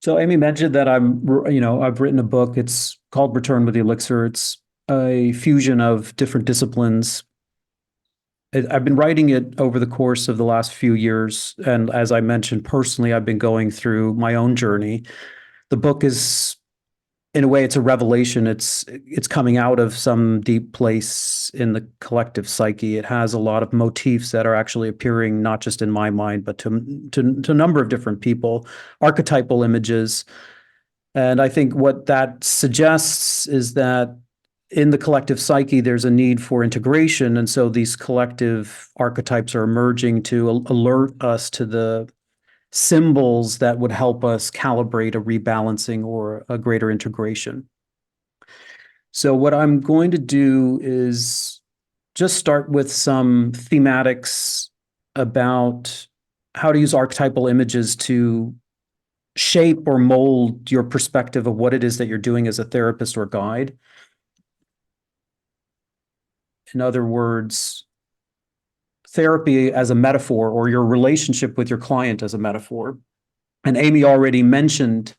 So Amy mentioned that I've written a book. It's called Return with the Elixir. It's a fusion of different disciplines. I've been writing it over the course of the last few years. And as I mentioned personally, I've been going through my own journey. The book is, in a way, it's a revelation. It's coming out of some deep place in the collective psyche. It has a lot of motifs that are actually appearing not just in my mind, but to a number of different people, archetypal images. And I think what that suggests is that in the collective psyche, there's a need for integration. And so these collective archetypes are emerging to alert us to the symbols that would help us calibrate a rebalancing or a greater integration. So, what I'm going to do is just start with some thematics about how to use archetypal images to shape or mold your perspective of what it is that you're doing as a therapist or guide. In other words, therapy as a metaphor or your relationship with your client as a metaphor. And Amy already mentioned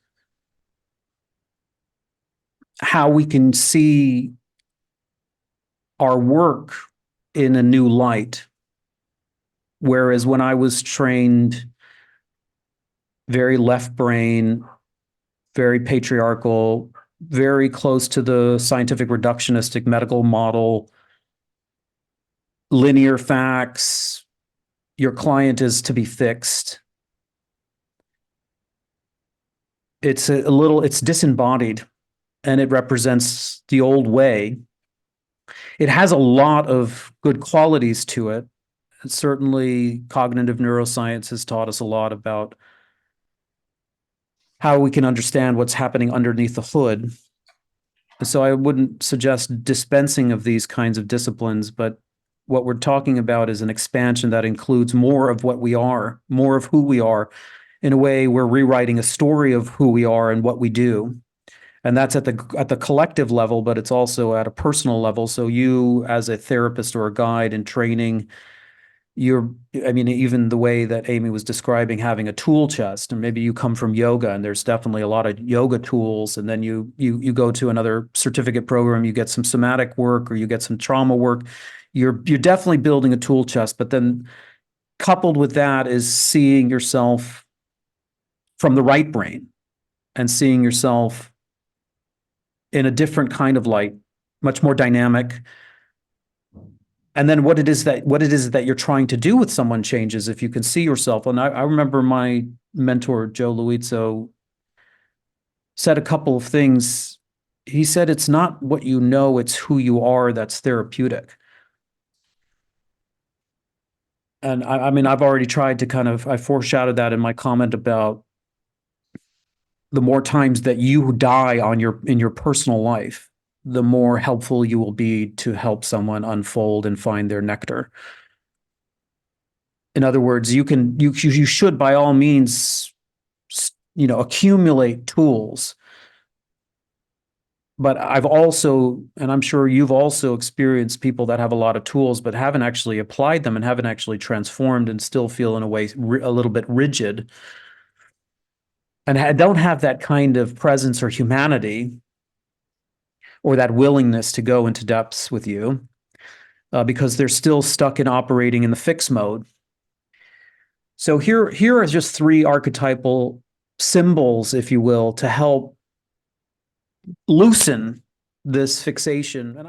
how we can see our work in a new light. Whereas when I was trained very left brain, very patriarchal, very close to the scientific reductionistic medical model, linear facts, your client is to be fixed. It's disembodied and it represents the old way. It has a lot of good qualities to it. And certainly, cognitive neuroscience has taught us a lot about how we can understand what's happening underneath the hood. So I wouldn't suggest dispensing of these kinds of disciplines, but what we're talking about is an expansion that includes more of what we are, more of who we are. In a way, we're rewriting a story of who we are and what we do. And that's at the collective level, but it's also at a personal level. So you, as a therapist or a guide in training, I mean, even the way that Amy was describing having a tool chest, and maybe you come from yoga, and there's definitely a lot of yoga tools, and then you go to another certificate program, you get some somatic work or you get some trauma work. You're definitely building a tool chest, but then coupled with that is seeing yourself from the right brain and seeing yourself in a different kind of light, much more dynamic. And then what it is that you're trying to do with someone changes if you can see yourself. And I remember my mentor, Joe Luizzo, said a couple of things. He said, it's not what you know, it's who you are that's therapeutic. And I mean, I've already tried to I foreshadowed that in my comment about the more times that you die in your personal life, the more helpful you will be to help someone unfold and find their nectar. In other words, you should by all means, accumulate tools. But I've also, and I'm sure you've also experienced people that have a lot of tools, but haven't actually applied them and haven't actually transformed and still feel in a way a little bit rigid and don't have that kind of presence or humanity or that willingness to go into depths with you because they're still stuck in operating in the fix mode. So here are just three archetypal symbols, if you will, to help loosen this fixation. And